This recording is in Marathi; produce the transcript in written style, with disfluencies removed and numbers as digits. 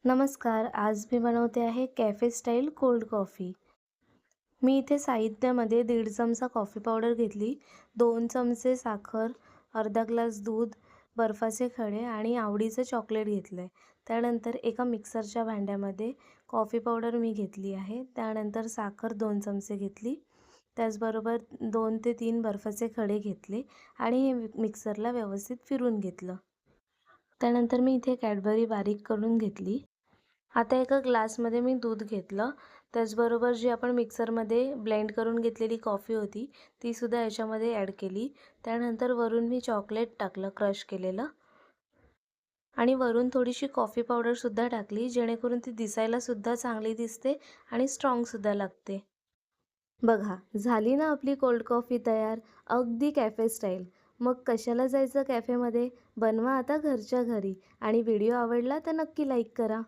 नमस्कार. आज मी बनवते आहे कॅफे स्टाईल कोल्ड कॉफी. मी इथे साहित्यामध्ये 1.5 चमचा कॉफी पावडर घेतली, 2 चमचे साखर, अर्धा ग्लास दूध, बर्फाचे खडे आणि आवडीचं चॉकलेट घेतलं आहे. त्यानंतर एका मिक्सरच्या भांड्यामध्ये कॉफी पावडर मी घेतली आहे. त्यानंतर साखर 2 चमचे घेतली. त्याचबरोबर 2 ते 3 बर्फाचे खडे घेतले आणि हे मिक्सरला व्यवस्थित फिरून घेतलं. त्यानंतर मी इथे कॅडबरी बारीक करून घेतली. आता एका ग्लासमध्ये मी दूध घेतलं. त्याचबरोबर जी आपण मिक्सरमध्ये ब्लेंड करून घेतलेली कॉफी होती, तीसुद्धा याच्यामध्ये ॲड केली. त्यानंतर वरून मी चॉकलेट टाकलं क्रश केलेलं आणि वरून थोडीशी कॉफी पावडरसुद्धा टाकली, जेणेकरून ती दिसायलासुद्धा चांगली दिसते आणि स्ट्रॉंगसुद्धा लागते. बघा, झाली ना आपली कोल्ड कॉफी तयार, अगदी कॅफे स्टाईल. मग कशाला जायचं कॅफेमध्ये? बनवा आता घरच्या घरी आणि व्हिडिओ आवडला तर नक्की लाईक करा.